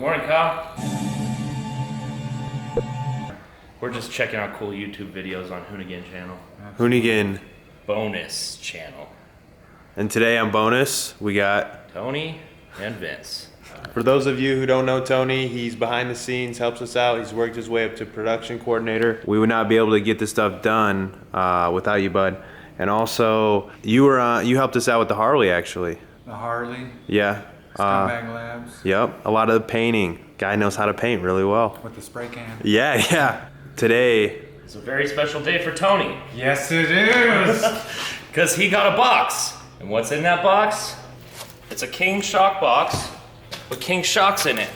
Morning, Kyle. We're just checking out cool YouTube videos on Hoonigan channel. Hoonigan. Bonus channel. And today on Bonus, we got... Tony and Vince. For those of you who don't know Tony, he's behind the scenes, helps us out. He's worked his way up to production coordinator. We would not be able to get this stuff done without you, bud. And also, you helped us out with the Harley, actually. The Harley. Yeah. Scumbag Labs. Yep. A lot of the painting. Guy knows how to paint really well. With the spray can. Yeah. Today. It's a very special day for Tony. Yes, it is. Because he got a box. And what's in that box? It's a King Shock box with King Shocks in it.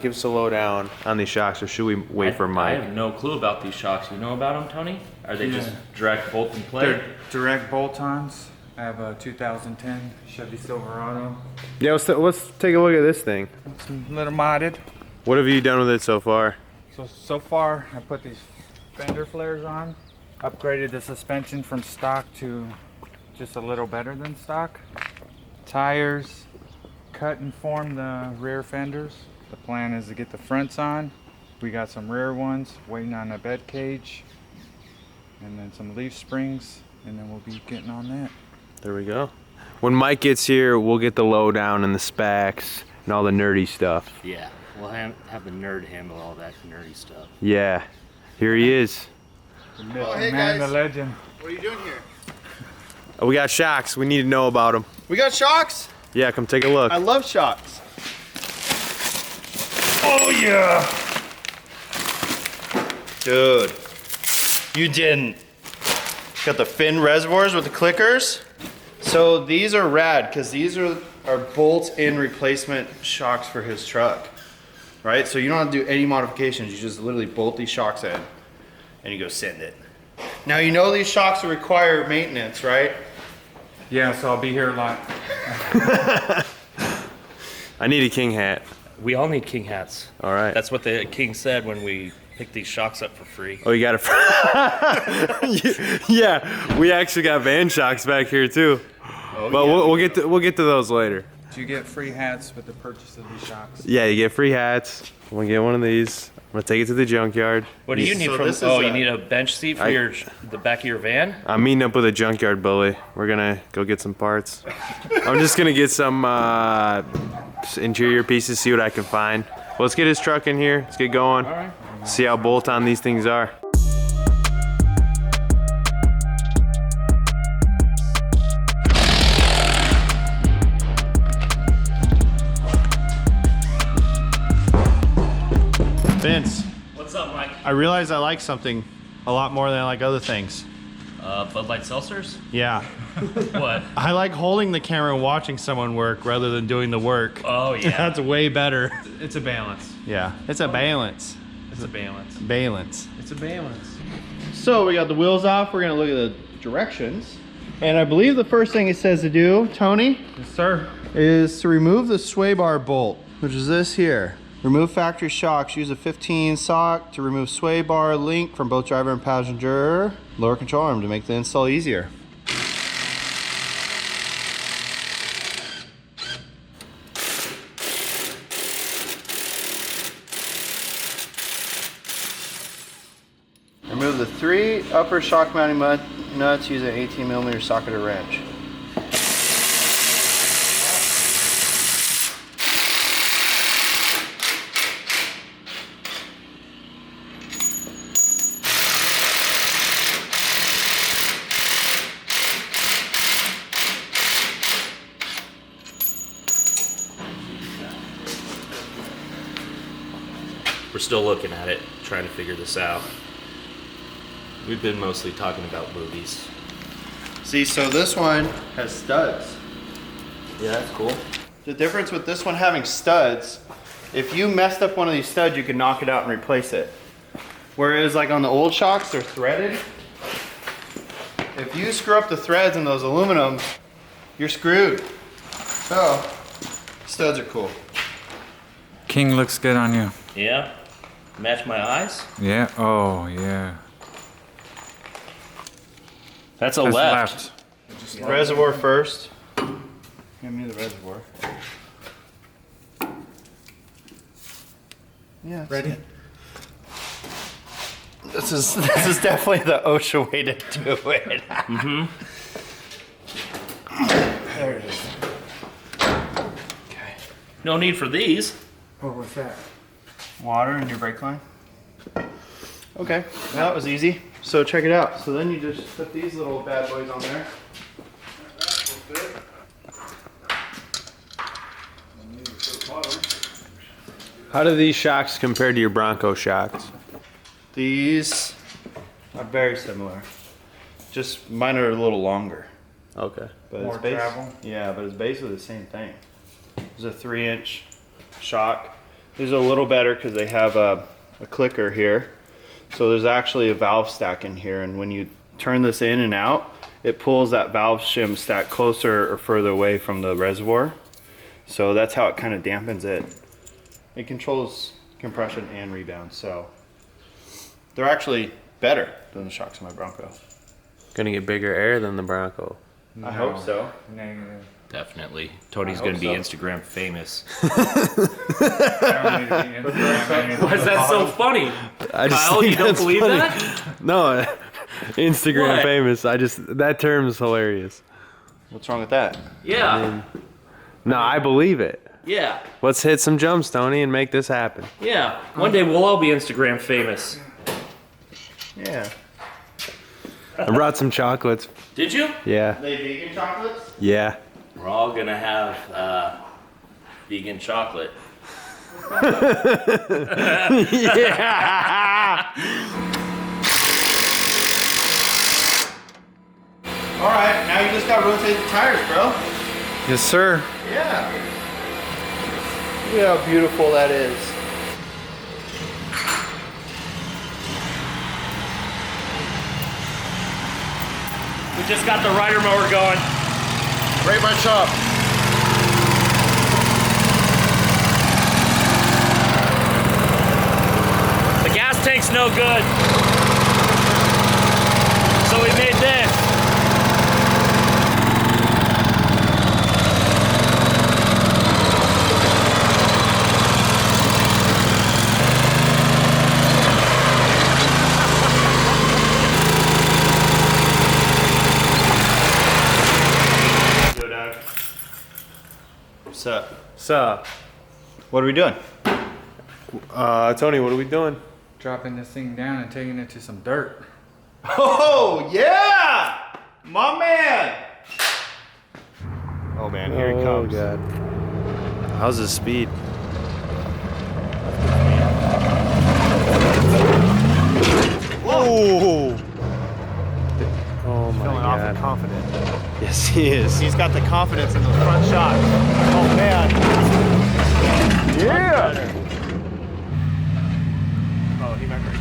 Give us a lowdown on these shocks, or should we wait for Mike? I have no clue about these shocks. You know about them, Tony? Are they just direct bolt and play? They're direct bolt-ons. I have a 2010 Chevy Silverado. Yeah, let's take a look at this thing. It's a little modded. What have you done with it so far? So far, I put these fender flares on. Upgraded the suspension from stock to just a little better than stock. Tires, cut and form the rear fenders. The plan is to get the fronts on. We got some rear ones waiting on a bed cage, and then some leaf springs, and then we'll be getting on that. There we go. When Mike gets here, we'll get the lowdown and the specs and all the nerdy stuff. Yeah, we'll have the nerd handle all that nerdy stuff. Yeah, here he is. The man, the legend. What are you doing here? Oh, we got shocks. We need to know about them. We got shocks? Yeah, come take a look. I love shocks. Oh yeah! Dude, you didn't. Got the fin reservoirs with the clickers. So these are rad because these are bolt-in replacement shocks for his truck, right? So you don't have to do any modifications. You just literally bolt these shocks in and you go send it. Now you know these shocks require maintenance, right? Yeah, so I'll be here a lot. I need a king hat. We all need King hats. All right. That's what the King said when we picked these shocks up for free. Oh, you got it. Yeah, we actually got van shocks back here too. Oh, But yeah. we'll get to those later. You get free hats with the purchase of these shocks. Yeah, you get free hats. I'm gonna get one of these. I'm gonna take it to the junkyard. What do you need So from? this is Oh, you a- need a bench seat for the back of your van. I'm meeting up with a junkyard bully. We're gonna go get some parts. I'm just gonna get some interior pieces, see what I can find. Well, let's get his truck in here. Let's get going. All right. See how bolt-on these things are. Vince, What's up, Mike? I realize I like something a lot more than I like other things. Bud Light seltzers. Yeah. What? I like holding the camera and watching someone work rather than doing the work. Oh yeah. That's way better. It's a balance. Yeah. It's a balance. It's a balance. Balance. It's a balance. So we got the wheels off. We're gonna look at the directions. And I believe the first thing it says to do, Tony, Yes, sir. is to remove the sway bar bolt, which is this here. Remove factory shocks. Use a 15 sock to remove sway bar link from both driver and passenger. Lower control arm to make the install easier. Remove the 3 upper shock mounting nuts using an 18mm socket or wrench. We're still looking at it, trying to figure this out. We've been mostly talking about movies. See, so this one has studs. Yeah, that's cool. The difference with this one having studs, if you messed up one of these studs, you can knock it out and replace it. Whereas like on the old shocks, they're threaded. If you screw up the threads in those aluminums, you're screwed. So, studs are cool. King looks good on you. Yeah. Match my eyes. Yeah. Oh, yeah. That's a That's left. Reservoir first. Give me the reservoir. Yeah. Ready? This is definitely the OSHA way to do it. There it is. Okay. No need for these. What was that? Water in your brake line. Okay, well, that was easy. So check it out. So then you just put these little bad boys on there. How do these shocks compare to your Bronco shocks? These are very similar. Just mine are a little longer. Okay. But More it's travel? Yeah, but it's basically the same thing. There's a 3-inch shock. These are a little better because they have a clicker here. So there's actually a valve stack in here, and when you turn this in and out, it pulls that valve shim stack closer or further away from the reservoir. So that's how it kind of dampens it. It controls compression and rebound, so they're actually better than the shocks in my Bronco. Gonna get bigger air than the Bronco. I hope so. Negative. Definitely. Tony's I gonna hope be so. Instagram famous. I don't need to be Instagram. Why is that so funny? I just Kyle, think you don't that's believe funny. that? No, Instagram What? famous. That term is hilarious. What's wrong with that? Yeah. No, I believe it. Yeah. Let's hit some jumps, Tony, and make this happen. Yeah. One day we'll all be Instagram famous. Yeah. I brought some chocolates. Did you? Yeah. They vegan chocolates? Yeah. We're all gonna have vegan chocolate. All right, now you just gotta rotate the tires, bro. Yes, sir. Yeah. Look at how beautiful that is. We just got the rider mower going. Rate my shop. The gas tank's no good. So we made this. Go, Doug. What's up? So, What are we doing? Tony, what are we doing? Dropping this thing down and taking it to some dirt. Oh, yeah! My man! Oh, man, here he comes. God. How's his speed? Whoa! Oh my Feeling awfully God. confident. Yes, he is. He's got the confidence in the front shot. Oh, man. Yeah! Oh, he might break.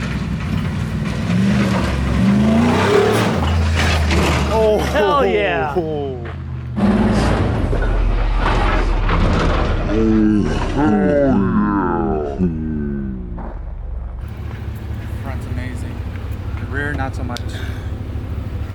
Oh, Hell yeah. Front's amazing. The rear, not so much.